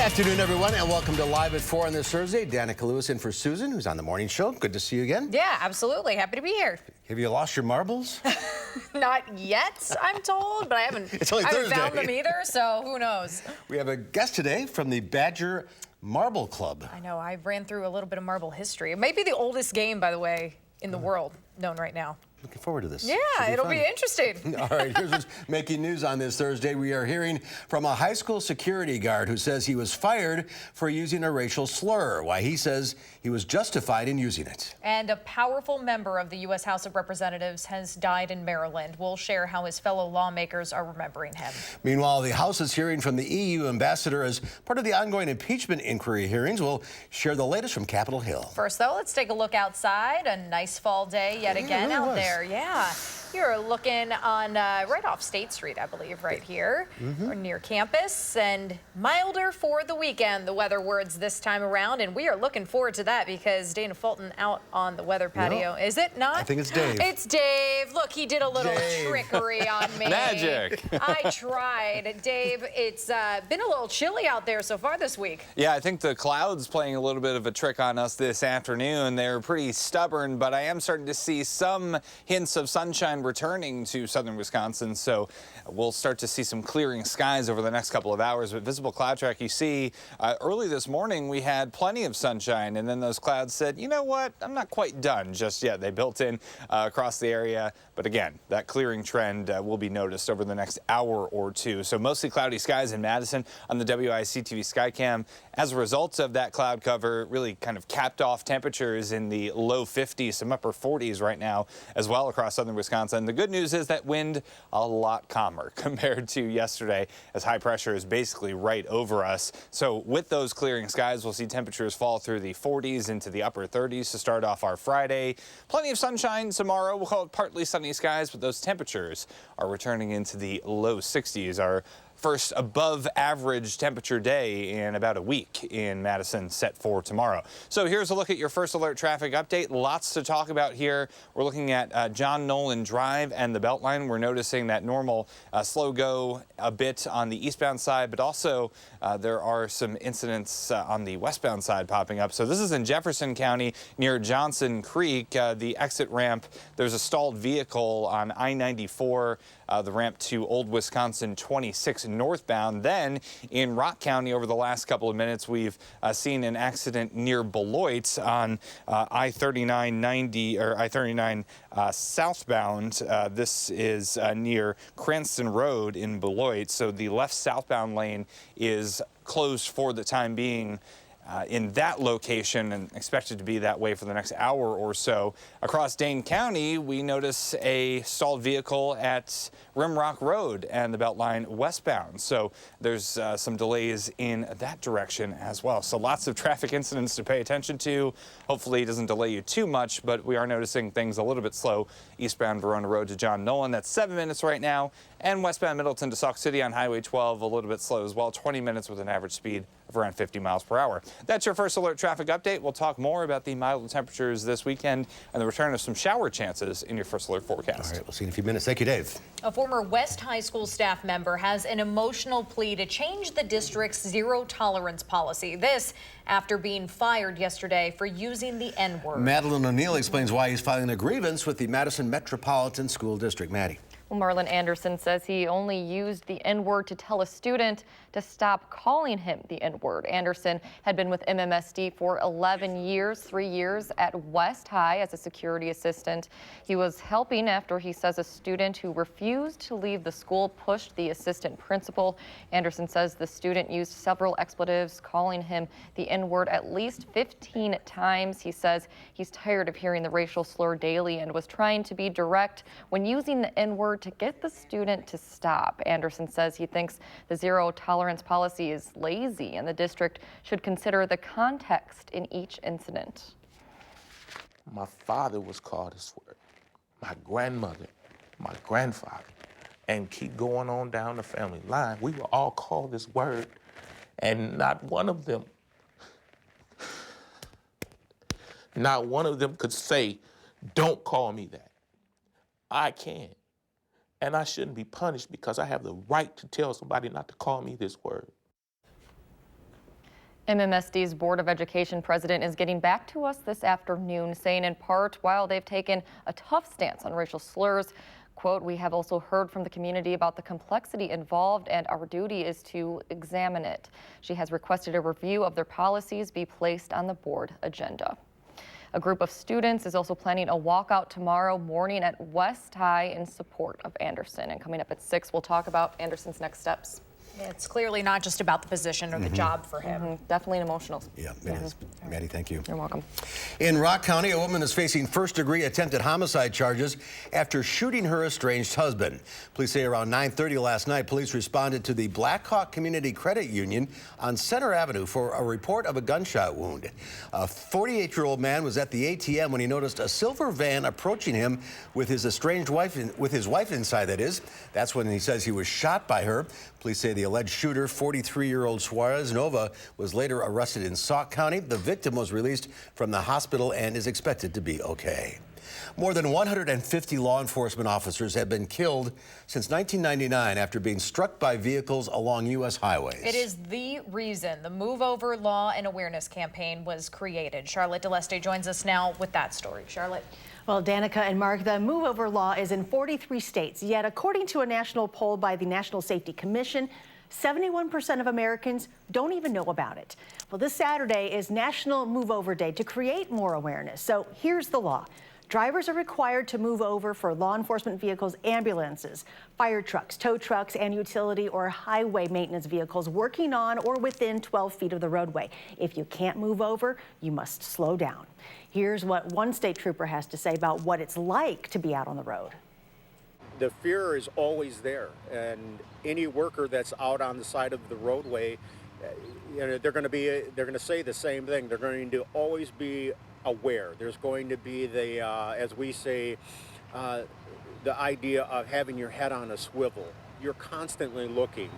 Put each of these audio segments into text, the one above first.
afternoon, everyone, and welcome to Live at 4 on this Thursday. Danica Lewis in for Susan, who's on the morning show. Good to see you again. Yeah, absolutely. Happy to be here. Have you lost your marbles? Not yet, I'm told, but I haven't found them either, so who knows. We have a guest today from the Badger Marble Club. I know. I ran through a little bit of marble history. It might be the oldest game, by the way, in the world known right now. Looking forward to this. Yeah, it'll be interesting. All right, here's what's making news on this Thursday. We are hearing from a high school security guard who says he was fired for using a racial slur. Why he says he was justified in using it. And a powerful member of the U.S. House of Representatives has died in Maryland. We'll share how his fellow lawmakers are remembering him. Meanwhile, the House is hearing from the EU ambassador as part of the ongoing impeachment inquiry hearings. We'll share the latest from Capitol Hill. First, though, let's take a look outside. A nice fall day yet again out there. Yeah, you're looking on right off State Street, I believe, right here, or near campus, and milder for the weekend, the weather words this time around, and we are looking forward to that because Dana Fulton out on the weather patio. No, is it not? I think it's Dave. It's Dave. Look, he did a little trickery on me. Magic. I tried. Dave, it's been a little chilly out there so far this week. Yeah, I think the clouds playing a little bit of a trick on us this afternoon. They're pretty stubborn, but I am starting to see some hints of sunshine returning to southern Wisconsin, so we'll start to see some clearing skies over the next couple of hours. But visible cloud track, you see early this morning we had plenty of sunshine, and then those clouds said, you know what, I'm not quite done just yet. They built in across the area, but again, that clearing trend will be noticed over the next hour or two. So mostly cloudy skies in Madison on the WISC-TV Skycam. As a result of that cloud cover, really kind of capped off temperatures in the low 50s, some upper 40s right now as well across southern Wisconsin. The good news is that wind a lot calmer compared to yesterday, as high pressure is basically right over us. So with those clearing skies, we'll see temperatures fall through the 40s into the upper 30s to start off our Friday. Plenty of sunshine tomorrow. We'll call it partly sunny skies, but those temperatures are returning into the low 60s. Our first above average temperature day in about a week in Madison set for tomorrow. So here's a look at your first alert traffic update. Lots to talk about here. We're looking at John Nolan Drive and the Beltline. We're noticing that normal slow go a bit on the eastbound side, but also there are some incidents on the westbound side popping up. So this is in Jefferson County near Johnson Creek, the exit ramp. There's a stalled vehicle on I-94, the ramp to Old Wisconsin 26 northbound. Then in Rock County over the last couple of minutes, we've seen an accident near Beloit on I-39 southbound. This is near Cranston Road in Beloit. So the left southbound lane is closed for the time being in that location, and expected to be that way for the next hour or so. Across Dane County, we notice a stalled vehicle at Rimrock Road and the Beltline westbound. So there's some delays in that direction as well. So lots of traffic incidents to pay attention to. Hopefully it doesn't delay you too much, but we are noticing things a little bit slow eastbound Verona Road to John Nolan. That's 7 minutes right now. And westbound Middleton to Sauk City on Highway 12, a little bit slow as well, 20 minutes with an average speed of around 50 miles per hour. That's your first alert traffic update. We'll talk more about the mild temperatures this weekend and the return of some shower chances in your first alert forecast. All right, we'll see you in a few minutes. Thank you, Dave. A former West High School staff member has an emotional plea to change the district's zero tolerance policy. This after being fired yesterday for using the N-word. Madeline O'Neill explains why he's filing a grievance with the Madison Metropolitan School District. Maddie. Well, Marlon Anderson says he only used the N-word to tell a student to stop calling him the N-word. Anderson had been with MMSD for 11 years, 3 years at West High as a security assistant. He was helping after he says a student who refused to leave the school pushed the assistant principal. Anderson says the student used several expletives, calling him the N-word at least 15 times. He says he's tired of hearing the racial slur daily and was trying to be direct when using the N-word to get the student to stop. Anderson says he thinks the zero tolerance policy is lazy and the district should consider the context in each incident. My father was called this word, my grandmother, my grandfather, and keep going on down the family line. We were all called this word, and not one of them could say, don't call me that. I can. And I shouldn't be punished because I have the right to tell somebody not to call me this word. MMSD's Board of Education president is getting back to us this afternoon, saying in part, while they've taken a tough stance on racial slurs, quote, "We have also heard from the community about the complexity involved and our duty is to examine it." She has requested a review of their policies be placed on the board agenda. A group of students is also planning a walkout tomorrow morning at West High in support of Anderson. And coming up at 6, we'll talk about Anderson's next steps. It's clearly not just about the position or the job for him. Definitely an emotional. Yeah, it is. Maddie, thank you. You're welcome. In Rock County, a woman is facing first-degree attempted homicide charges after shooting her estranged husband. Police say around 9:30 last night, police responded to the Black Hawk Community Credit Union on Center Avenue for a report of a gunshot wound. A 48-year-old man was at the ATM when he noticed a silver van approaching him with his estranged wife, with his wife inside, that is. That's when he says he was shot by her. Police say the alleged shooter, 43-year-old Suarez Nova, was later arrested in Sauk County. The victim was released from the hospital and is expected to be okay. More than 150 law enforcement officers have been killed since 1999 after being struck by vehicles along U.S. highways. It is the reason the Move Over Law and Awareness campaign was created. Charlotte DeLeste joins us now with that story. Charlotte. Well, Danica and Mark, the Move Over Law is in 43 states, yet according to a national poll by the National Safety Commission, 71% of Americans don't even know about it. Well, this Saturday is National Move Over Day to create more awareness. So here's the law. Drivers are required to move over for law enforcement vehicles, ambulances, fire trucks, tow trucks, and utility or highway maintenance vehicles working on or within 12 feet of the roadway. If you can't move over, you must slow down. Here's what one state trooper has to say about what it's like to be out on the road. The fear is always there, and any worker that's out on the side of the roadway, they're going to say the same thing. They're going to always be aware. There's going to be the, as we say, the idea of having your head on a swivel. You're constantly looking.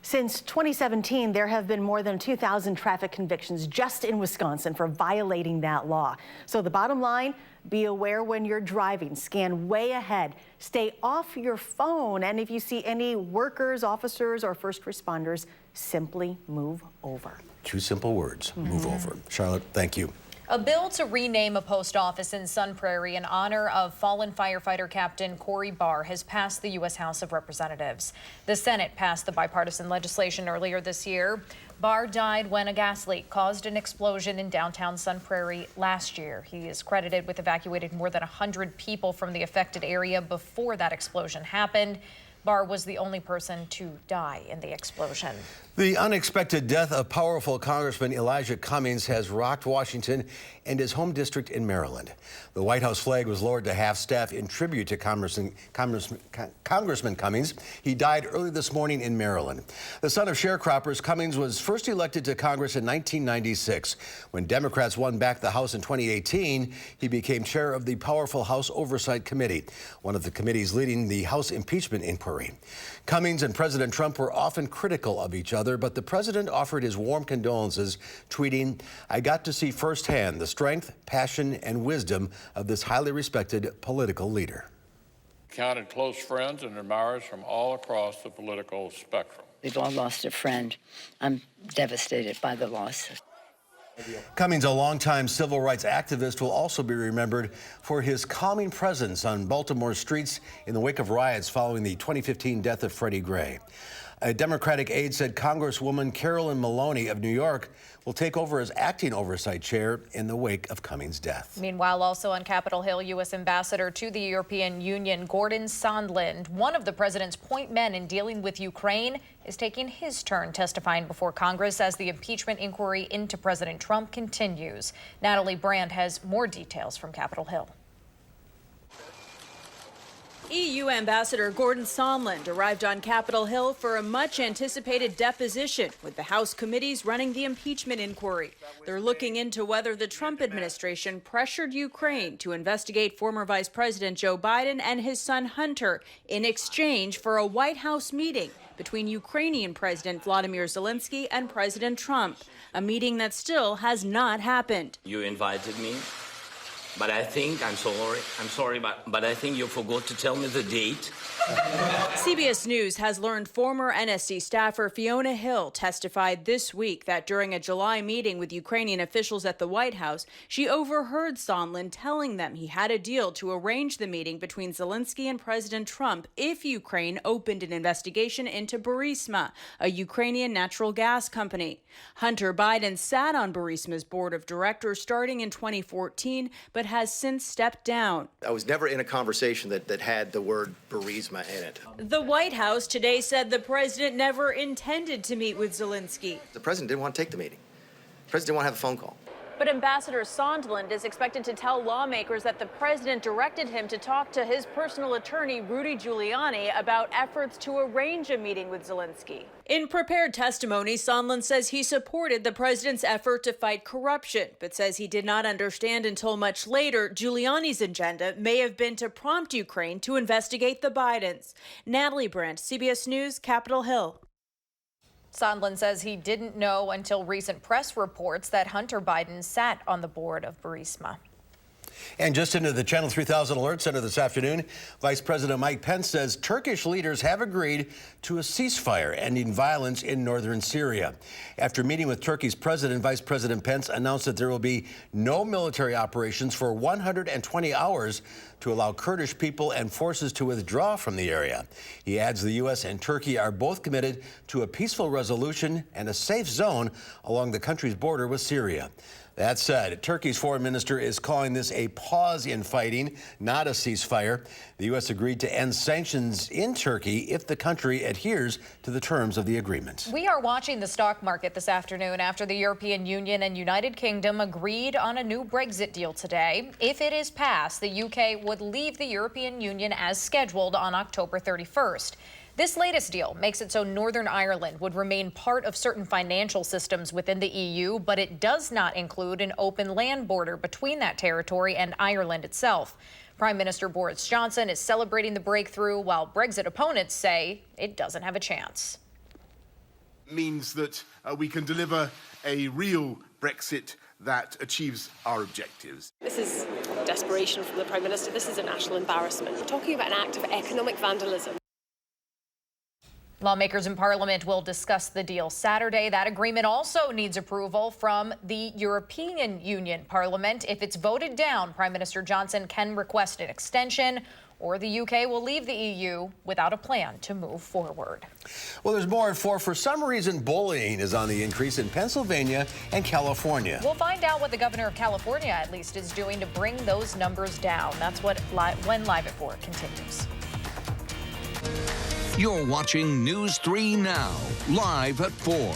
Since 2017, there have been more than 2,000 traffic convictions just in Wisconsin for violating that law. So the bottom line, be aware when you're driving, scan way ahead, stay off your phone, and if you see any workers, officers, or first responders, simply move over. 2 simple words, move over. Charlotte, thank you. A bill to rename a post office in Sun Prairie in honor of fallen firefighter Captain Corey Barr has passed the U.S. House of Representatives. The Senate passed the bipartisan legislation earlier this year. Barr died when a gas leak caused an explosion in downtown Sun Prairie last year. He is credited with evacuating more than 100 people from the affected area before that explosion happened. Barr was the only person to die in the explosion. The unexpected death of powerful Congressman Elijah Cummings has rocked Washington and his home district in Maryland. The White House flag was lowered to half-staff in tribute to Congressman Cummings. He died early this morning in Maryland. The son of sharecroppers, Cummings was first elected to Congress in 1996. When Democrats won back the House in 2018, he became chair of the powerful House Oversight Committee, one of the committees leading the House impeachment inquiry. Cummings and President Trump were often critical of each other, but the president offered his warm condolences, tweeting, "I got to see firsthand the strength, passion, and wisdom of this highly respected political leader." Counted close friends and admirers from all across the political spectrum. We've all lost a friend. I'm devastated by the loss. Cummings, a longtime civil rights activist, will also be remembered for his calming presence on Baltimore streets in the wake of riots following the 2015 death of Freddie Gray. A Democratic aide said Congresswoman Carolyn Maloney of New York will take over as acting oversight chair in the wake of Cummings' death. Meanwhile, also on Capitol Hill, U.S. Ambassador to the European Union, Gordon Sondland, one of the president's point men in dealing with Ukraine, is taking his turn testifying before Congress as the impeachment inquiry into President Trump continues. Natalie Brand has more details from Capitol Hill. EU Ambassador Gordon Sondland arrived on Capitol Hill for a much-anticipated deposition with the House committees running the impeachment inquiry. They're looking into whether the Trump administration pressured Ukraine to investigate former Vice President Joe Biden and his son Hunter in exchange for a White House meeting between Ukrainian President Vladimir Zelensky and President Trump, a meeting that still has not happened. You invited me. But I think, I'm sorry, but I think you forgot to tell me the date. CBS News has learned former NSC staffer Fiona Hill testified this week that during a July meeting with Ukrainian officials at the White House, she overheard Sondland telling them he had a deal to arrange the meeting between Zelensky and President Trump if Ukraine opened an investigation into Burisma, a Ukrainian natural gas company. Hunter Biden sat on Burisma's board of directors starting in 2014, but has since stepped down. I was never in a conversation that had the word Burisma in it. The White House today said the president never intended to meet with Zelensky. The president didn't want to take the meeting. The president didn't want to have a phone call. But Ambassador Sondland is expected to tell lawmakers that the president directed him to talk to his personal attorney, Rudy Giuliani, about efforts to arrange a meeting with Zelensky. In prepared testimony, Sondland says he supported the president's effort to fight corruption, but says he did not understand until much later Giuliani's agenda may have been to prompt Ukraine to investigate the Bidens. Natalie Brandt, CBS News, Capitol Hill. Sondland says he didn't know until recent press reports that Hunter Biden sat on the board of Burisma. And just into the Channel 3000 Alert Center this afternoon, Vice President Mike Pence says Turkish leaders have agreed to a ceasefire ending violence in northern Syria. After meeting with Turkey's president, Vice President Pence announced that there will be no military operations for 120 hours to allow Kurdish people and forces to withdraw from the area. He adds the U.S. and Turkey are both committed to a peaceful resolution and a safe zone along the country's border with Syria. That said, Turkey's foreign minister is calling this a pause in fighting, not a ceasefire. The U.S. agreed to end sanctions in Turkey if the country adheres to the terms of the agreement. We are watching the stock market this afternoon after the European Union and United Kingdom agreed on a new Brexit deal today. If it is passed, the U.K. would leave the European Union as scheduled on October 31st. This latest deal makes it so Northern Ireland would remain part of certain financial systems within the EU, but it does not include an open land border between that territory and Ireland itself. Prime Minister Boris Johnson is celebrating the breakthrough, while Brexit opponents say it doesn't have a chance. Means that we can deliver a real Brexit that achieves our objectives. This is desperation from the Prime Minister. This is a national embarrassment. We're talking about an act of economic vandalism. Lawmakers in Parliament will discuss the deal Saturday. That agreement also needs approval from the European Union Parliament. If it's voted down, Prime Minister Johnson can request an extension, or the UK will leave the EU without a plan to move forward. Well, there's more at 4. For some reason, bullying is on the increase in Pennsylvania and California. We'll find out what the governor of California, at least, is doing to bring those numbers down. That's what when Live at 4 continues. You're watching News 3 Now, live at 4.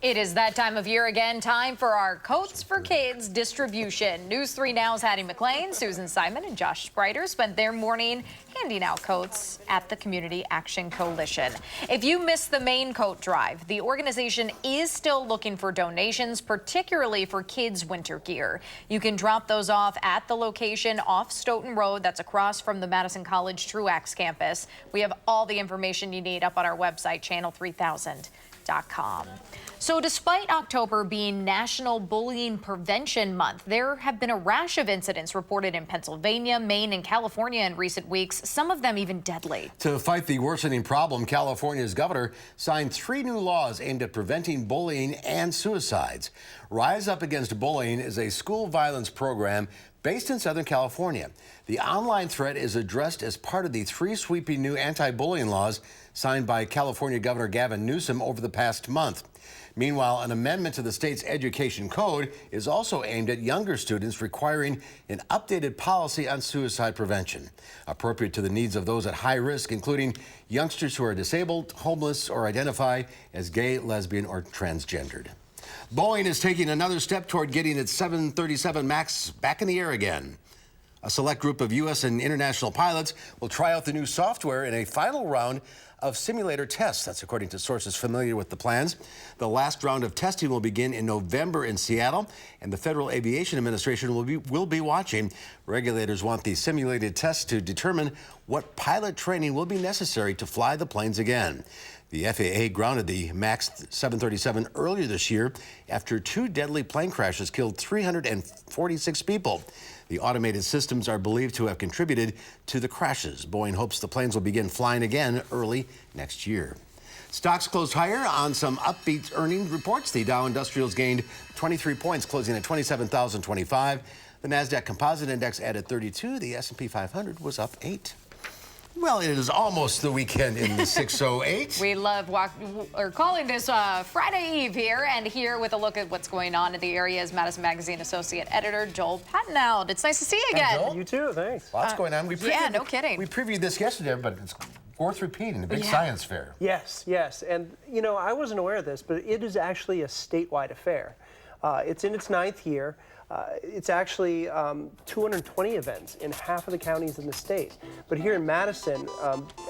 It is that time of year again, time for our Coats for Kids distribution. News 3 Now's Hattie McLean, Susan Simon, and Josh Spreiter spent their morning handing out coats at the Community Action Coalition. If you missed the main coat drive, the organization is still looking for donations, particularly for kids' winter gear. You can drop those off at the location off Stoughton Road, that's across from the Madison College Truax campus. We have all the information you need up on our website, channel3000.com. So despite October being National Bullying Prevention Month, there have been a rash of incidents reported in Pennsylvania, Maine, and California in recent weeks, some of them even deadly. To fight the worsening problem, California's governor signed 3 new laws aimed at preventing bullying and suicides. Rise Up Against Bullying is a school violence program based in Southern California. The online threat is addressed as part of the 3 sweeping new anti-bullying laws signed by California Governor Gavin Newsom over the past month. Meanwhile, an amendment to the state's education code is also aimed at younger students, requiring an updated policy on suicide prevention, appropriate to the needs of those at high risk, including youngsters who are disabled, homeless, or identify as gay, lesbian, or transgendered. Boeing is taking another step toward getting its 737 MAX back in the air again. A select group of U.S. and international pilots will try out the new software in a final round of simulator tests. That's according to sources familiar with the plans. The last round of testing will begin in November in Seattle, and the Federal Aviation Administration will be watching. Regulators want the simulated tests to determine what pilot training will be necessary to fly the planes again. The FAA grounded the MAX 737 earlier this year after 2 deadly plane crashes killed 346 people. The automated systems are believed to have contributed to the crashes. Boeing hopes the planes will begin flying again early next year. Stocks closed higher on some upbeat earnings reports. The Dow Industrials gained 23 points, closing at 27,025. The NASDAQ Composite Index added 32. The S&P 500 was up 8. Well, it is almost the weekend in the 608. We love calling this Friday Eve here, and here with a look at what's going on in the area is Madison Magazine Associate Editor Joel Pattenow. It's nice to see you again. Joel. You too, thanks. Lots going on. Yeah, no kidding. We previewed this yesterday, but it's worth repeating, the big science fair. Yes, yes. And, you know, I wasn't aware of this, but it is actually a statewide affair. It's in its 9th year. It's actually 220 events in half of the counties in the state. But here in Madison,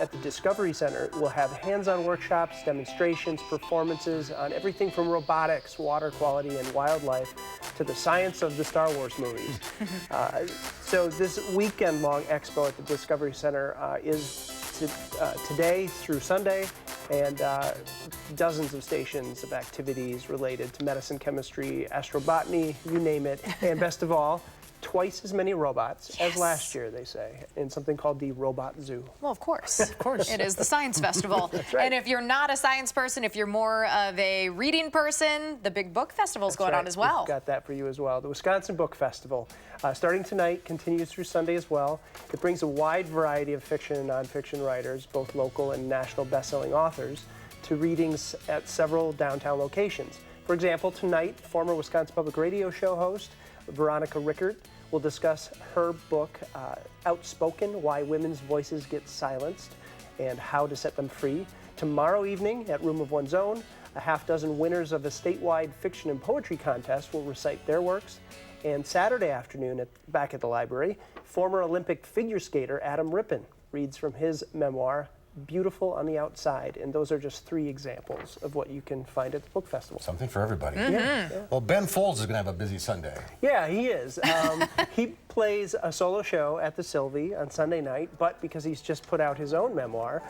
at the Discovery Center, we'll have hands-on workshops, demonstrations, performances on everything from robotics, water quality, and wildlife to the science of the Star Wars movies. So this weekend-long expo at the Discovery Center is today through Sunday, and dozens of stations of activities related to medicine, chemistry, astrobotany, you name it. And best of all, twice as many robots as last year, they say, in something called the Robot Zoo. Well, of course. Of course. It is the Science Festival. That's right. And if you're not a science person, if you're more of a reading person, the Big Book Festival is going on as well. We've got that for you as well. The Wisconsin Book Festival, starting tonight, continues through Sunday as well. It brings a wide variety of fiction and nonfiction writers, both local and national best-selling authors, to readings at several downtown locations. For example, tonight, former Wisconsin Public Radio show host Veronica Rickert will discuss her book, Outspoken, Why Women's Voices Get Silenced and How to Set Them Free. Tomorrow evening at Room of One's Own, a half dozen winners of a statewide fiction and poetry contest will recite their works. And Saturday afternoon back at the library, former Olympic figure skater Adam Rippon reads from his memoir, Beautiful on the Outside, and those are just 3 examples of what you can find at the book festival. Something for everybody. Yeah. Well, Ben Folds is going to have a busy Sunday. Yeah, he is. He plays a solo show at the Sylvie on Sunday night, but because he's just put out his own memoir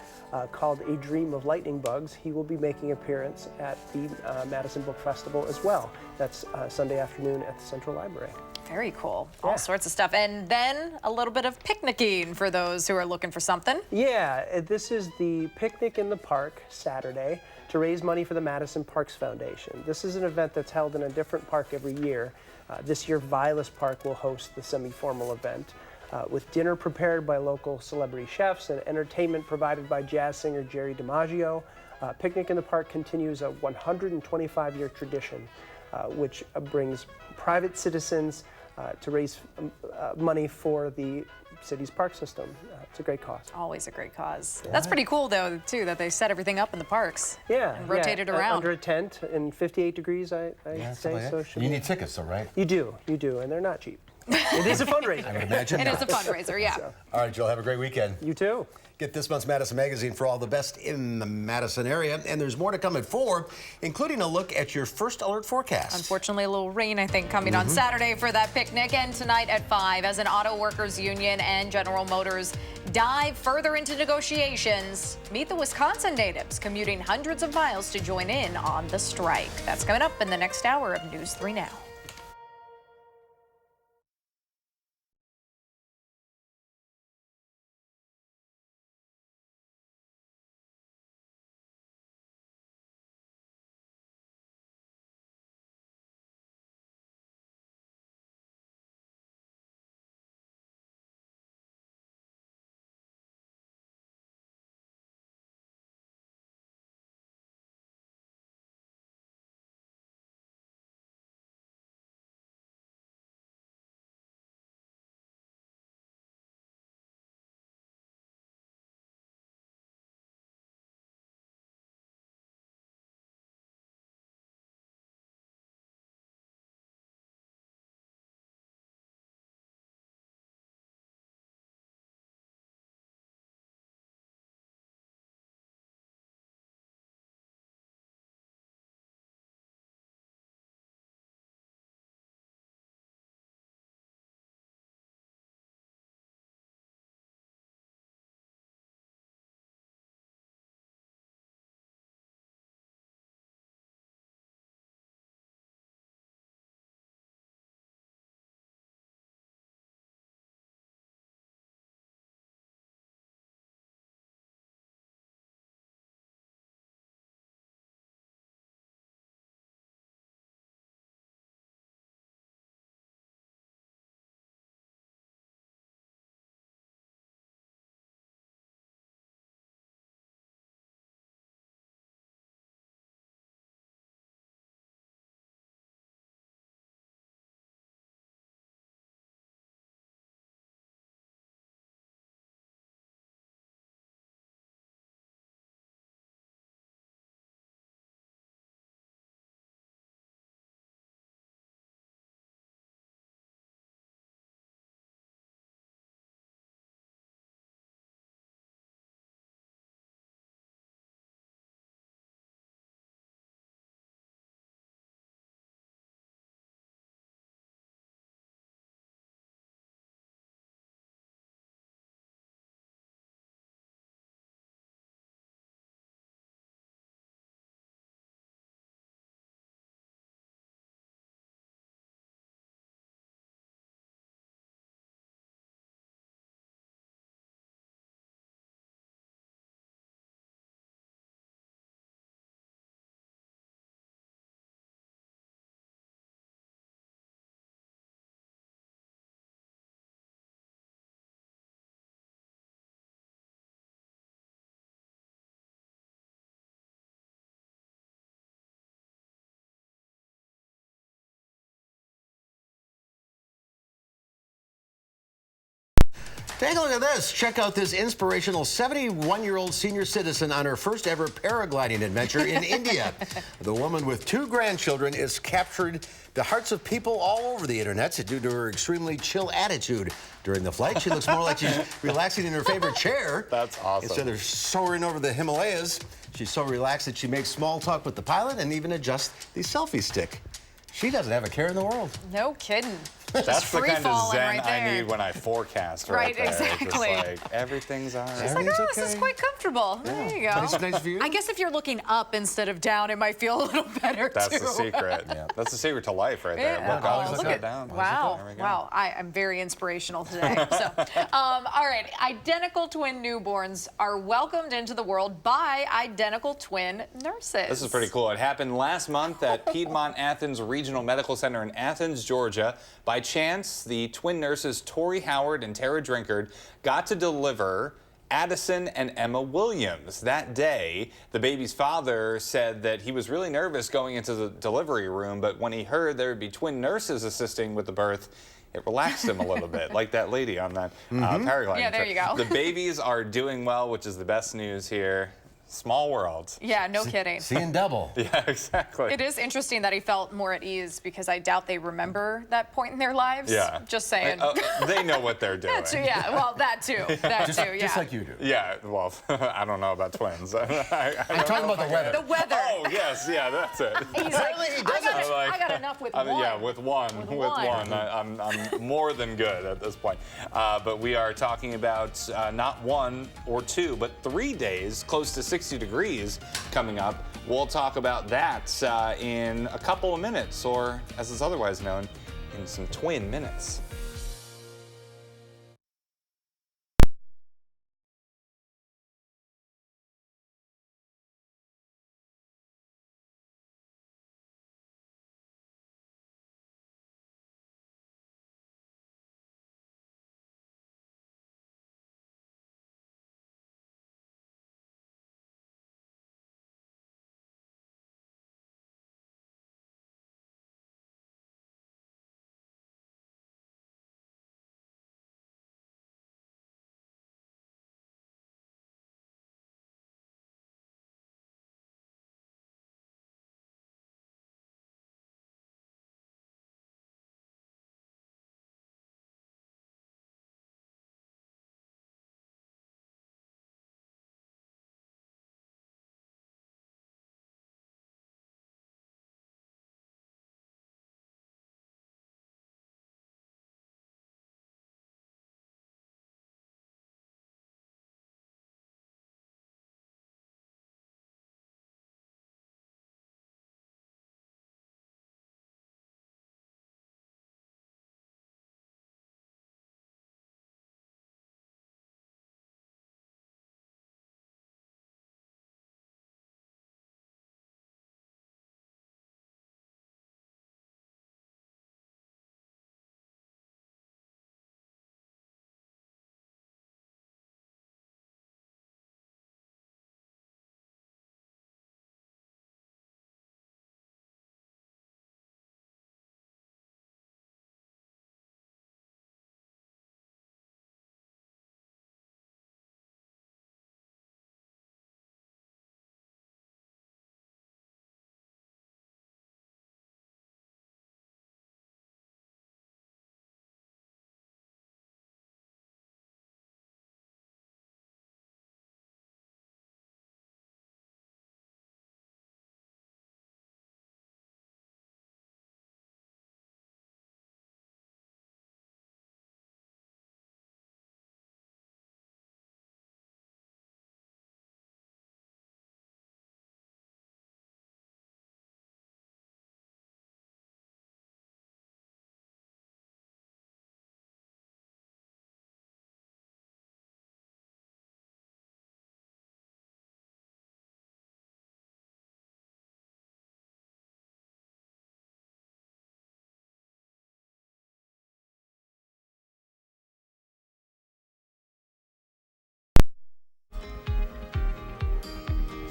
called A Dream of Lightning Bugs, he will be making an appearance at the Madison Book Festival as well. That's Sunday afternoon at the Central Library. Very cool. All sorts of stuff. And then a little bit of picnicking for those who are looking for something. Yeah, this is the Picnic in the Park Saturday to raise money for the Madison Parks Foundation. This is an event that's held in a different park every year. This year, Vilas Park will host the semi-formal event with dinner prepared by local celebrity chefs and entertainment provided by jazz singer Jerry DiMaggio. Picnic in the Park continues a 125-year tradition, which brings private citizens to raise money for the city's park system. It's a great cause. Always a great cause. That's pretty cool, though, too, that they set everything up in the parks. Yeah. And rotate it around. Under a tent in 58 degrees, I say. So you need tickets, though, right? You do, and they're not cheap. It is a fundraiser. I would imagine It is a fundraiser, yeah. So. All right, Joel, have a great weekend. You too. Get this month's Madison Magazine for all the best in the Madison area. And there's more to come at 4, including a look at your first alert forecast. Unfortunately, a little rain, I think, coming on Saturday for that picnic. And tonight at 5, as an auto workers union and General Motors dive further into negotiations, meet the Wisconsin natives commuting hundreds of miles to join in on the strike. That's coming up in the next hour of News 3 Now. Take a look at this. Check out this inspirational 71-year-old senior citizen on her first ever paragliding adventure in India. The woman with 2 grandchildren has captured the hearts of people all over the internet due to her extremely chill attitude during the flight. She looks more like she's relaxing in her favorite chair. That's awesome. Instead of soaring over the Himalayas, she's so relaxed that she makes small talk with the pilot and even adjusts the selfie stick. She doesn't have a care in the world. No kidding. That's the kind of zen right I need when I forecast right there. Exactly. Just like, everything's all right. She's like, oh, this is quite comfortable. Yeah. There you go. But it's a nice view. I guess if you're looking up instead of down, it might feel a little better, That's too. the secret. Yeah. That's the secret to life right there. Yeah. Look up, Look look at down. Wow. There we go. Wow. I'm very inspirational today. So, all right. Identical twin newborns are welcomed into the world by identical twin nurses. This is pretty cool. It happened last month at Piedmont Athens Regional Medical Center in Athens, Georgia. By chance, the twin nurses Tori Howard and Tara Drinkard got to deliver Addison and Emma Williams. That day, the baby's father said that he was really nervous going into the delivery room, but when he heard there would be twin nurses assisting with the birth, it relaxed him a little bit, like that lady on that paragliding Yeah, there trip. you go. The babies are doing well, which is the best news here. Small world. Yeah, no kidding. Seeing double. Yeah, exactly. It is interesting that he felt more at ease because I doubt they remember that point in their lives. Yeah. Just saying. They know what they're doing. That's true, yeah. Well, that too. That too, yeah. Just like you do. Yeah, well, I don't know about twins. I'm talking about the weather. The weather. Oh, yes, yeah, that's it. He's like, I got enough with one. Yeah, with one. With one. I'm more than good at this point. But we are talking about not 1 or 2, but 3 days, close to 60 degrees coming up. We'll talk about that in a couple of minutes, or as it's otherwise known, in some twin minutes.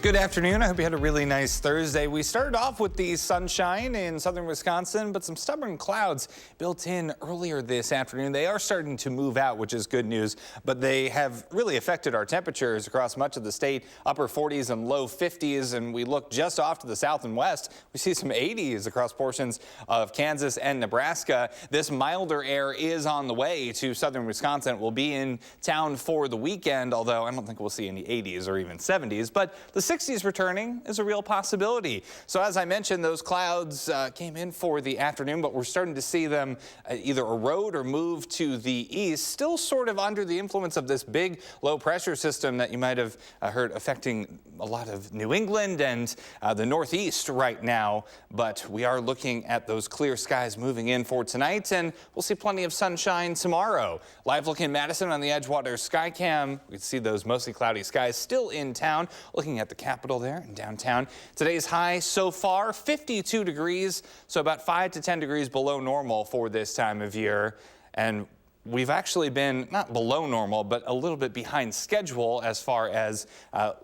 Good afternoon. I hope you had a really nice Thursday. We started off with the sunshine in southern Wisconsin, but some stubborn clouds built in earlier this afternoon. They are starting to move out, which is good news, but they have really affected our temperatures across much of the state, upper 40s and low 50s, and we look just off to the south and west. We see some 80s across portions of Kansas and Nebraska. This milder air is on the way to southern Wisconsin. It will be in town for the weekend, although I don't think we'll see any 80s or even 70s, but the 60s returning is a real possibility. So as I mentioned, those clouds came in for the afternoon, but we're starting to see them either erode or move to the east, still sort of under the influence of this big low pressure system that you might have heard affecting a lot of New England and the Northeast right now. But we are looking at those clear skies moving in for tonight, and we'll see plenty of sunshine tomorrow. Live look in Madison on the Edgewater Skycam. We can see those mostly cloudy skies still in town. Looking at the Capitol there in downtown. Today's high so far 52 degrees, so about 5 to 10 degrees below normal for this time of year. And we've actually been not below normal, but a little bit behind schedule as far as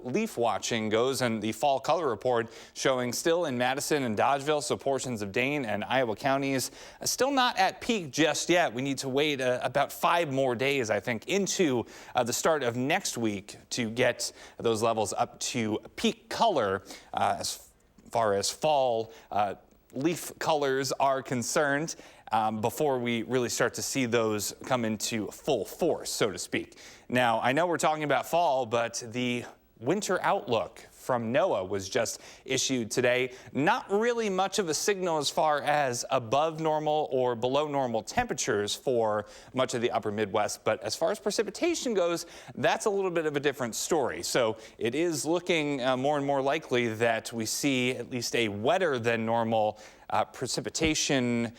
leaf watching goes. And the fall color report showing still in Madison and Dodgeville, so portions of Dane and Iowa counties, still not at peak just yet. We need to wait about 5 more days, I think, into the start of next week to get those levels up to peak color as far as fall leaf colors are concerned. Before we really start to see those come into full force, so to speak. Now, I know we're talking about fall, but the winter outlook from NOAA was just issued today. Not really much of a signal as far as above normal or below normal temperatures for much of the upper Midwest, but as far as precipitation goes, that's a little bit of a different story. So it is looking more and more likely that we see at least a wetter than normal precipitation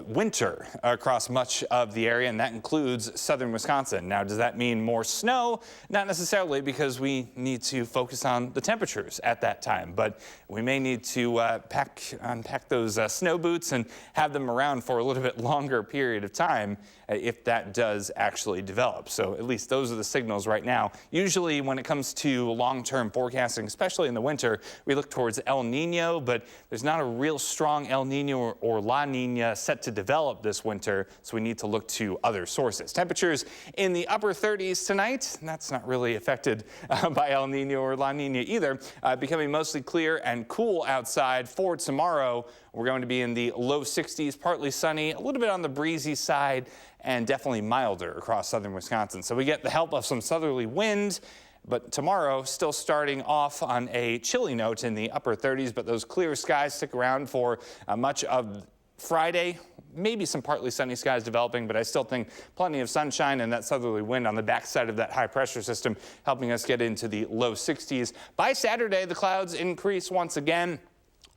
winter across much of the area, and that includes southern Wisconsin. Now, does that mean more snow? Not necessarily, because we need to focus on the temperatures at that time, but we may need to unpack those snow boots and have them around for a little bit longer period of time if that does actually develop. So at least those are the signals right now. Usually when it comes to long-term forecasting, especially in the winter, we look towards El Nino, but there's not a real strong El Nino or La Nina set to develop this winter, so we need to look to other sources. Temperatures in the upper 30s tonight, and that's not really affected by El Nino or La Nina either. Becoming mostly clear and cool outside. For tomorrow, we're going to be in the low 60s, partly sunny, a little bit on the breezy side, and definitely milder across southern Wisconsin. So we get the help of some southerly wind, but tomorrow still starting off on a chilly note in the upper 30s, but those clear skies stick around for much of Friday. Maybe some partly sunny skies developing, but I still think plenty of sunshine and that southerly wind on the backside of that high pressure system helping us get into the low 60s. By Saturday, the clouds increase once again.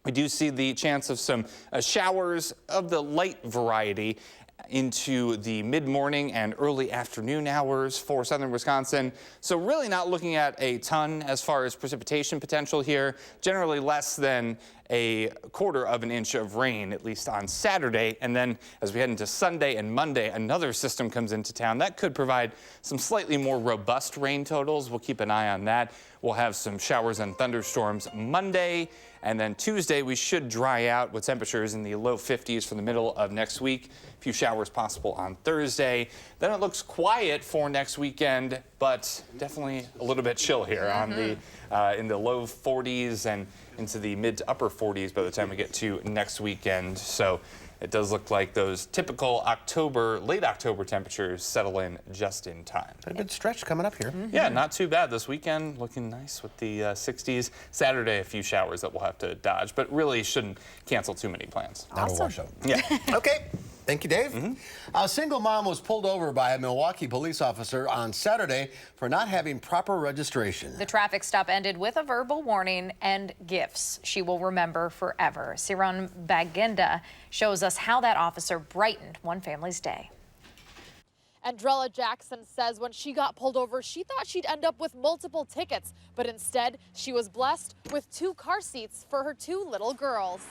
We do see the chance of some showers of the light variety into the mid-morning and early afternoon hours for southern Wisconsin. So really not looking at a ton as far as precipitation potential here. Generally less than a quarter of an inch of rain, at least on Saturday. And then as we head into Sunday and Monday, another system comes into town. That could provide some slightly more robust rain totals. We'll keep an eye on that. We'll have some showers and thunderstorms Monday. And then Tuesday, we should dry out with temperatures in the low 50s for the middle of next week. A few showers possible on Thursday. Then it looks quiet for next weekend, but definitely a little bit chill here on the in the low 40s and into the mid to upper 40s by the time we get to next weekend. So it does look like those typical late October temperatures settle in just in time. A good stretch coming up here. Yeah, not too bad. This weekend looking nice with the 60s. Saturday, a few showers that we'll have to dodge, but really shouldn't cancel too many plans. Not a washout. Yeah. Okay. Thank you, Dave. A single mom was pulled over by a Milwaukee police officer on Saturday for not having proper registration. The traffic stop ended with a verbal warning and gifts she will remember forever. Siran Baginda shows us how that officer brightened one family's day. Andrella Jackson says when she got pulled over, she thought she'd end up with multiple tickets, but instead she was blessed with 2 car seats for her 2 little girls.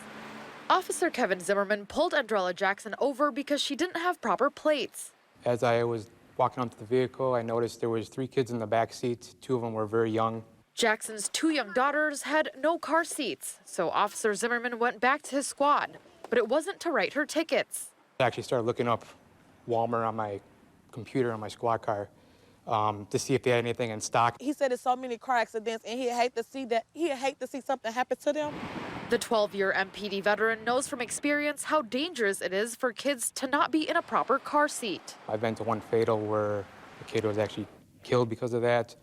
Officer Kevin Zimmerman pulled Andrella Jackson over because she didn't have proper plates. As I was walking onto the vehicle, I noticed there was 3 kids in the back seat. 2 of them were very young. Jackson's 2 young daughters had no car seats, so Officer Zimmerman went back to his squad, but it wasn't to write her tickets. I actually started looking up Walmart on my computer on my squad car to see if they had anything in stock. He said there's so many car accidents, and he'd hate to see something happen to them. The 12-year MPD veteran knows from experience how dangerous it is for kids to not be in a proper car seat. I've been to one fatal where a kid was actually killed because of that.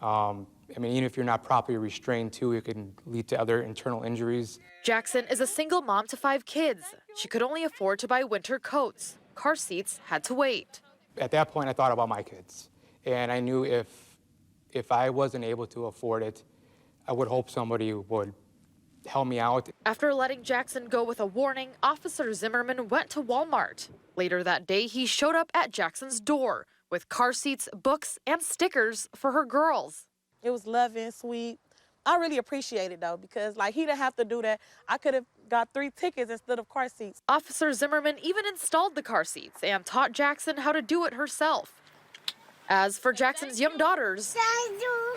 I mean, even if you're not properly restrained too, it can lead to other internal injuries. Jackson is a single mom to 5 kids. She could only afford to buy winter coats. Car seats had to wait. At that point, I thought about my kids. And I knew if I wasn't able to afford it, I would hope somebody would help me out. After letting Jackson go with a warning, Officer Zimmerman went to Walmart. Later that day, he showed up at Jackson's door with car seats, books, and stickers for her girls. It was loving, sweet, I really appreciate it, though, because, like, he didn't have to do that. I could have got 3 tickets instead of car seats. Officer Zimmerman even installed the car seats and taught Jackson how to do it herself. As for Jackson's young daughters, Thank you.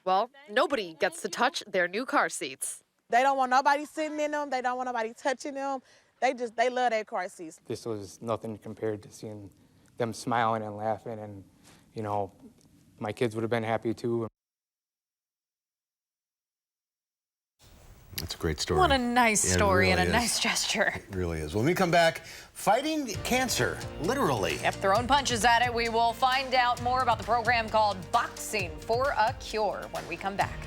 well, nobody gets to touch their new car seats. They don't want nobody sitting in them. They don't want nobody touching them. They love their car seats. This was nothing compared to seeing them smiling and laughing, and, you know, my kids would have been happy too. That's a great story. What a nice story and a is. nice gesture. It really is. When we come back, fighting cancer, literally. Yep, throwing punches at it. We will find out more about the program called Boxing for a Cure when we come back.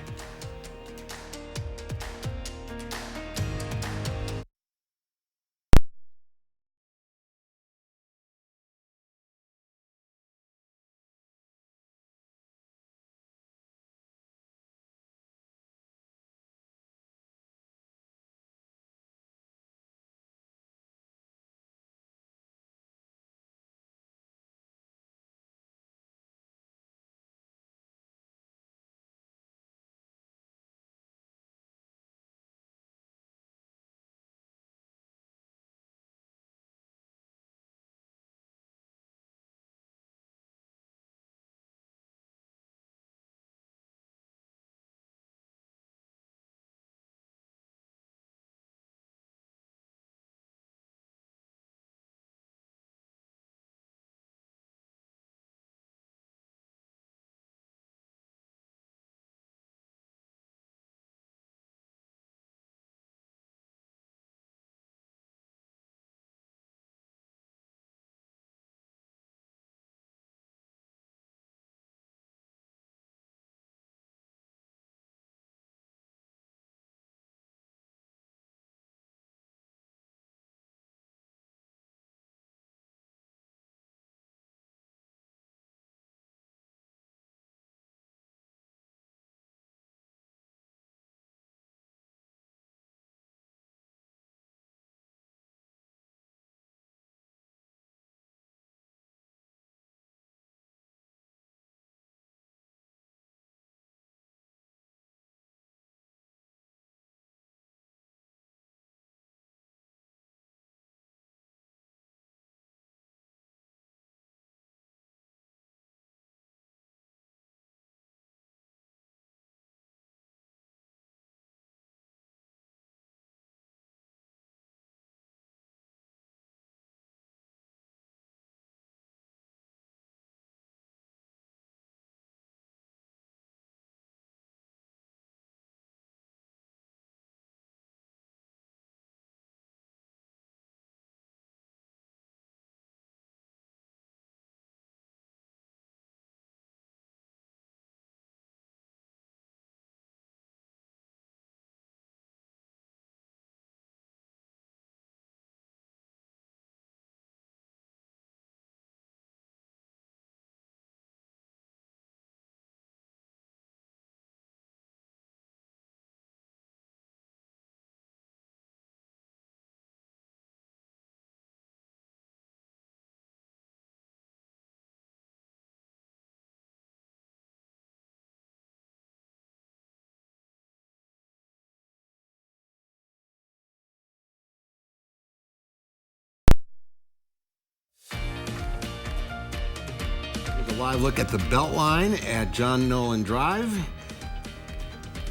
A live look at the Beltline at John Nolan Drive.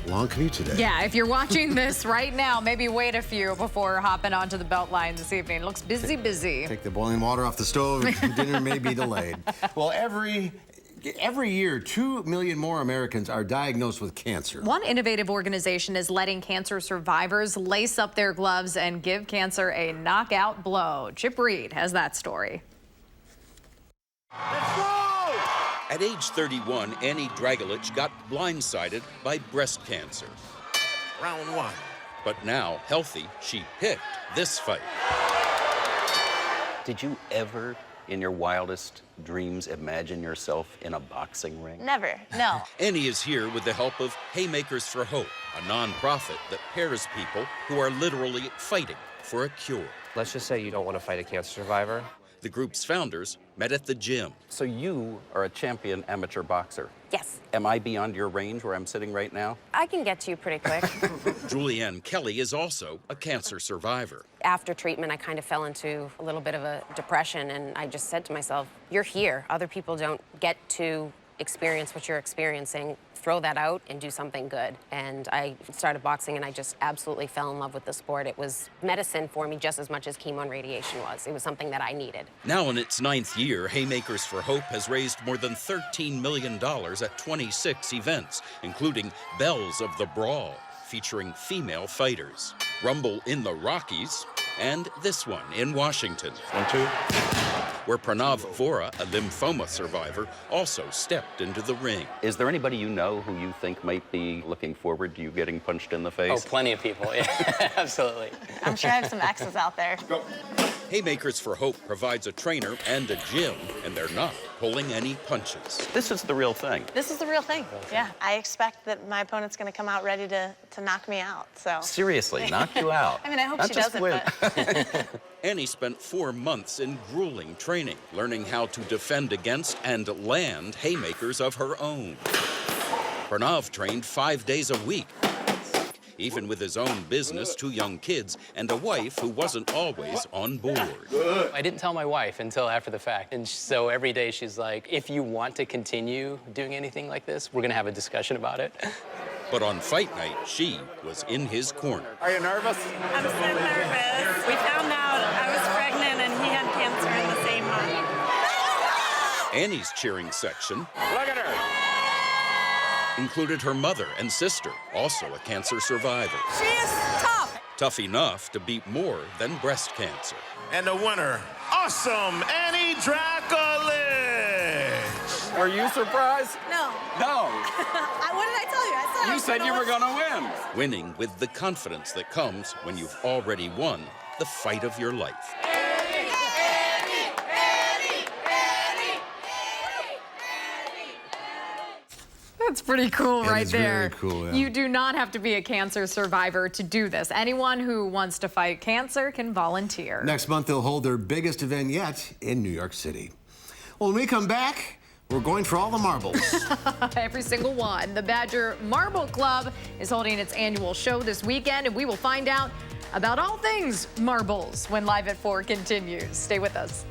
Long commute today. Yeah, if you're watching this right now, maybe wait a few before hopping onto the Beltline this evening. It looks busy. Take the boiling water off the stove. Dinner may be delayed. Well, every year, 2 million more Americans are diagnosed with cancer. One innovative organization is letting cancer survivors lace up their gloves and give cancer a knockout blow. Chip Reed has that story. At age 31, Annie Dragilich got blindsided by breast cancer. Round 1. But now, healthy, she picked this fight. Did you ever, in your wildest dreams, imagine yourself in a boxing ring? Never, no. Annie is here with the help of Haymakers for Hope, a nonprofit that pairs people who are literally fighting for a cure. Let's just say you don't want to fight a cancer survivor. The group's founders, met at the gym. So you are a champion amateur boxer. Yes. Am I beyond your range where I'm sitting right now? I can get to you pretty quick. Julianne Kelly is also a cancer survivor. After treatment, I kind of fell into a little bit of a depression, and I just said to myself, you're here. Other people don't get to experience what you're experiencing. Throw that out and do something good. And I started boxing, and I just absolutely fell in love with the sport. It was medicine for me just as much as chemo and radiation was. It was something that I needed. Now in its 9th year, Haymakers for Hope has raised more than $13 million at 26 events, including Bells of the Brawl, featuring female fighters, Rumble in the Rockies, and this one in Washington. Where Pranav Vora, a lymphoma survivor, also stepped into the ring. Is there anybody you know who you think might be looking forward to you getting punched in the face? Oh, plenty of people, yeah, absolutely. I'm sure I have some exes out there. Haymakers for Hope provides a trainer and a gym, and they're not pulling any punches. This is the real thing. This is the real thing. Yeah, I expect that my opponent's going to come out ready to knock me out, so. Seriously, knock you out. I mean, I hope Not she just doesn't, win. but. Annie spent 4 months in grueling training, learning how to defend against and land haymakers of her own. Pranav trained 5 days a week. Even with his own business, 2 young kids, and a wife who wasn't always on board. I didn't tell my wife until after the fact. And so every day she's like, if you want to continue doing anything like this, we're going to have a discussion about it. But on fight night, she was in his corner. Are you nervous? I'm so nervous. We found out I was pregnant and he had cancer in the same month. Annie's cheering section Look at her. included her mother and sister, also a cancer survivor. She is tough. Tough enough to beat more than breast cancer. And the winner, awesome Annie Dracolich. Were you surprised? No. No. What did I tell you? I said You said you were going to win. Winning with the confidence that comes when you've already won the fight of your life. That's pretty cool right is there. very cool, yeah. You do not have to be a cancer survivor to do this. Anyone who wants to fight cancer can volunteer. Next month, they'll hold their biggest event yet in New York City. Well, when we come back, we're going for all the marbles. Every single one. The Badger Marble Club is holding its annual show this weekend, and we will find out about all things marbles when Live at 4 continues. Stay with us.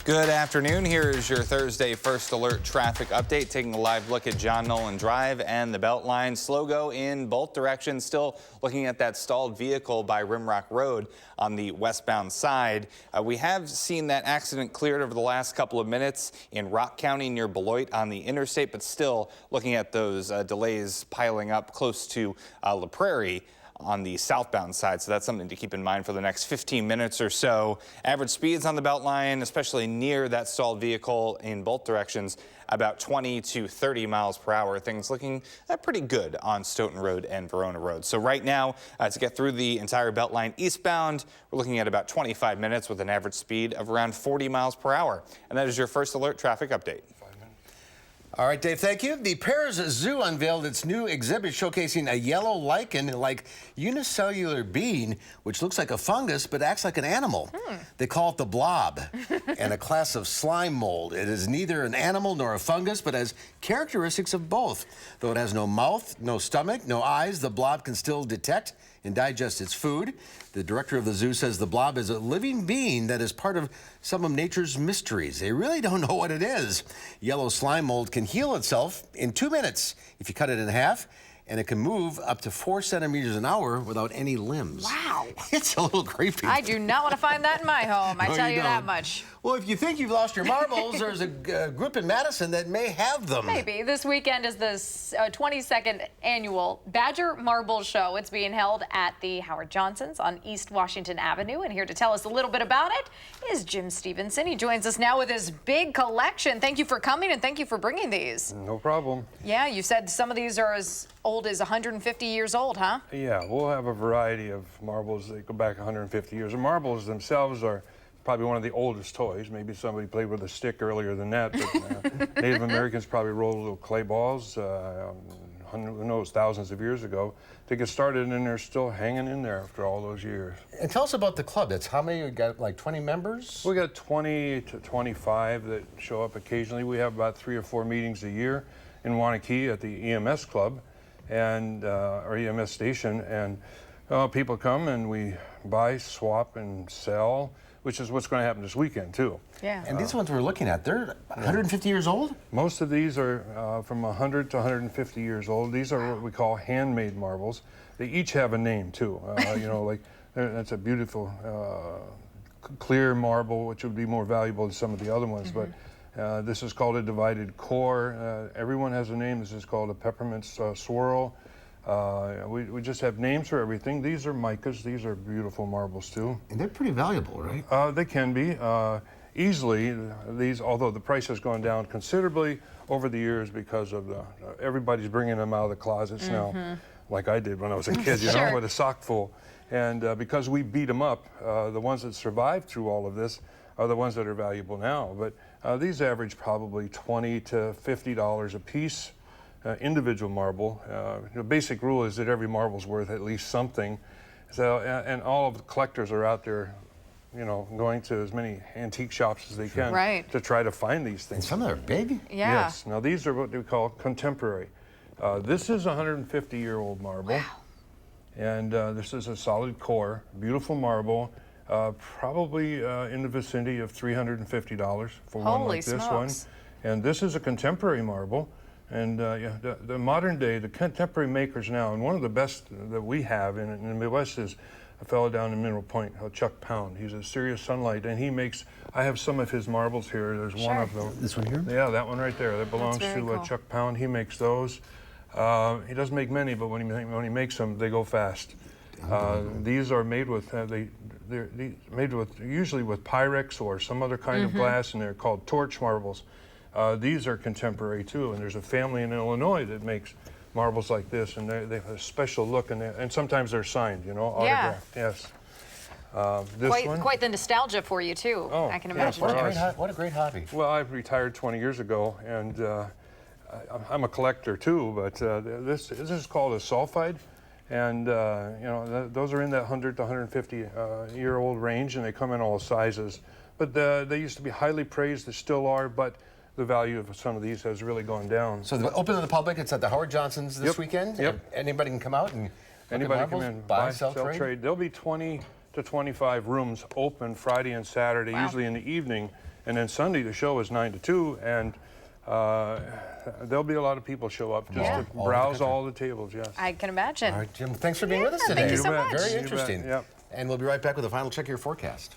Good afternoon. Here is your Thursday First Alert traffic update, taking a live look at John Nolan Drive and the Beltline. Slow go in both directions. Still looking at that stalled vehicle by Rimrock Road on the westbound side. We have seen that accident cleared over the last couple of minutes in Rock County near Beloit on the interstate, but still looking at those delays piling up close to La Prairie on the southbound side, so that's something to keep in mind for the next 15 minutes or so. Average speeds on the Beltline, especially near that stalled vehicle in both directions, about 20 to 30 miles per hour. Things looking pretty good on Stoughton Road and Verona Road. So right now, to get through the entire Beltline eastbound, we're looking at about 25 minutes with an average speed of around 40 miles per hour. And that is your First Alert traffic update. All right, Dave, thank you. The Paris Zoo unveiled its new exhibit showcasing a yellow lichen-like unicellular bean, which looks like a fungus but acts like an animal. They call it the blob, and a class of slime mold. It is neither an animal nor a fungus, but has characteristics of both. Though it has no mouth, no stomach, no eyes, the blob can still detect and digest its food. The director of the zoo says the blob is a living being that is part of some of nature's mysteries. They really don't know what it is. Yellow slime mold can heal itself in 2 minutes if you cut it in half, and it can move up to 4 centimeters an hour without any limbs. Wow. It's a little creepy. I do not want to find that in my home. I No, tell you you that don't. much. Well, if you think you've lost your marbles, there's a group in Madison that may have them. Maybe. This weekend is the 22nd annual Badger Marble Show. It's being held at the Howard Johnson's on East Washington Avenue. And here to tell us a little bit about it is Jim Stevenson. He joins us now with his big collection. Thank you for coming and thank you for bringing these. No problem. Yeah, you said some of these are as old as 150 years old, huh? Yeah, we'll have a variety of marbles that go back 150 years. The marbles themselves are probably one of the oldest toys. Maybe somebody played with a stick earlier than that, but Native Americans probably rolled little clay balls, who knows, thousands of years ago to get started, and they're still hanging in there after all those years. And tell us about the club. That's how many? You got like 20 members? We got 20 to 25 that show up occasionally. We have about 3 or 4 meetings a year in Wanakee at the EMS club and our EMS station, and people come and we buy, swap, and sell, which is what's going to happen this weekend too. Yeah. And these ones we're looking at, they're 150 years old? Most of these are from 100 to 150 years old. These are what we call handmade marbles. They each have a name too. You know, like that's a beautiful clear marble, which would be more valuable than some of the other ones. But this is called a divided core. Everyone has a name. This is called a peppermint swirl. We just have names for everything. These are micas. These are beautiful marbles too. And they're pretty valuable, right? They can be. Easily, these, although the price has gone down considerably over the years because of everybody's bringing them out of the closets now, like I did when I was a kid, you know, with a sock full. And because we beat them up, the ones that survived through all of this are the ones that are valuable now. But these average probably $20 to $50 a piece. Individual marble. The basic rule is that every marble's worth at least something. So, and all of the collectors are out there, you know, going to as many antique shops as they can to try to find these things. And some of them are big? Yeah. Yes. Now these are what we call contemporary. This is a 150-year-old marble. Wow. And this is a solid core, beautiful marble, probably in the vicinity of $350 for one like this one. And this is a contemporary marble. And the modern day, the contemporary makers now, and one of the best that we have in the Midwest is a fellow down in Mineral Point, Chuck Pound. He's a Serious Sunlight, and he makes, I have some of his marbles here. There's one of them. This one here? Yeah, that one right there. That belongs to cool. Chuck Pound. He makes those. He doesn't make many, but when he makes them, they go fast. These are made with, they're made with, usually with Pyrex or some other kind of glass, and they're called torch marbles. These are contemporary too, and there's a family in Illinois that makes marbles like this, and they have a special look, and sometimes they're signed, you know, autographed. Yes. This one. Quite the nostalgia for you too. Oh, I can yes, imagine. What a great hobby. Well, I retired 20 years ago, and I'm a collector too. But this is called a sulfide, and you know, those are in that 100 to 150 year old range, and they come in all sizes. But they used to be highly praised. They still are, but the value of some of these has really gone down. So open to the public. It's at the Howard Johnson's this weekend. Yep. Anybody can come out and anybody come in, buy, sell, trade. There'll be 20 to 25 rooms open Friday and Saturday, usually in the evening. And then Sunday, the show is 9 to 2, and there'll be a lot of people show up just to browse all the tables, yes. I can imagine. All right, Jim, thanks for being with us today. Thank you so much. Very interesting. Yep. And we'll be right back with a final check of your forecast.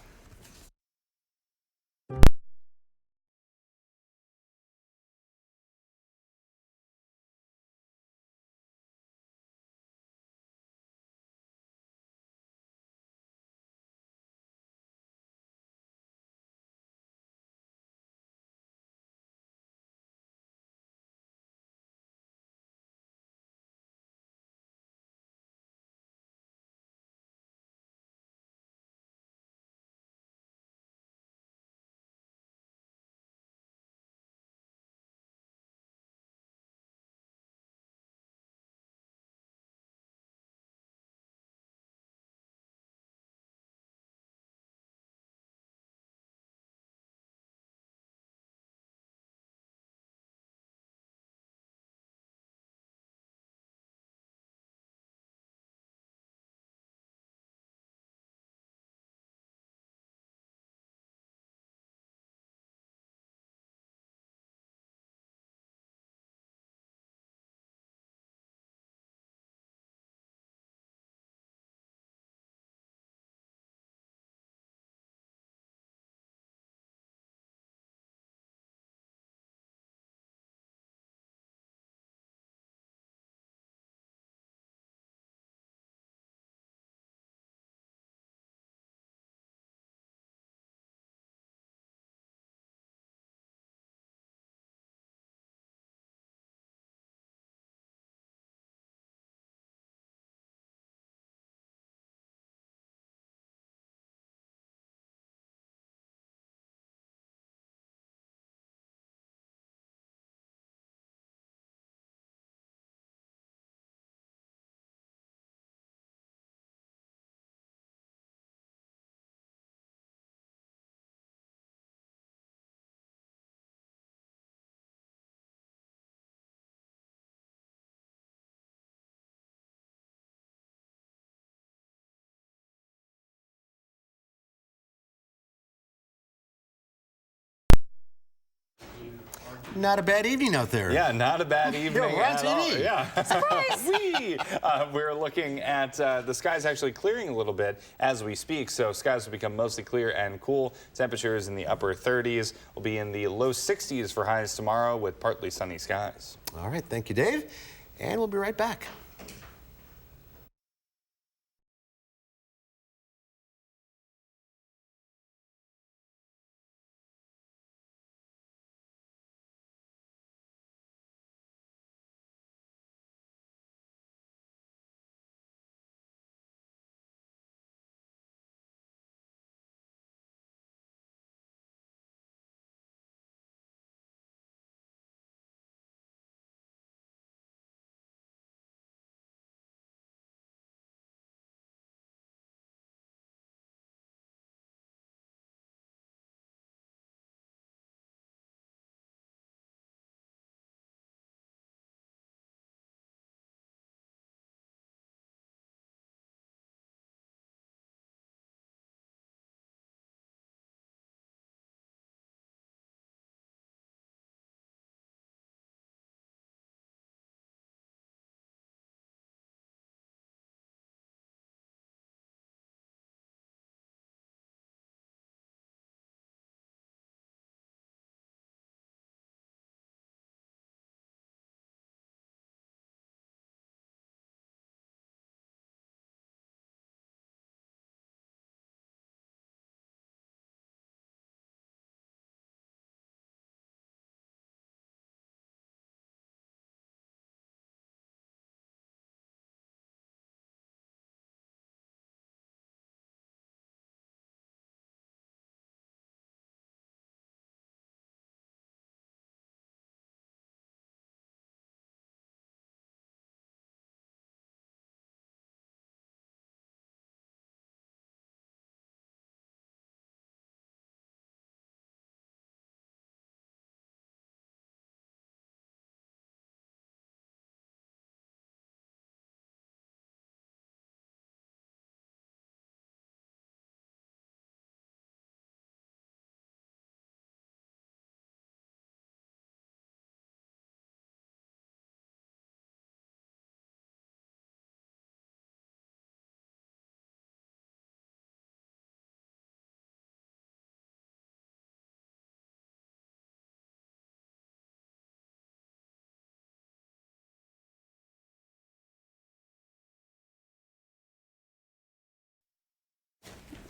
Not a bad evening out there. Yeah, not a bad evening we're on at all. TV. Yeah. Surprise! We're looking at the skies actually clearing a little bit as we speak, so skies will become mostly clear and cool. Temperatures in the upper 30s. Will be in the low 60s for highs tomorrow with partly sunny skies. All right, thank you, Dave. And we'll be right back.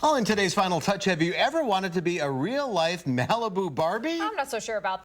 Oh, in today's Final Touch, have you ever wanted to be a real-life Malibu Barbie? I'm not so sure about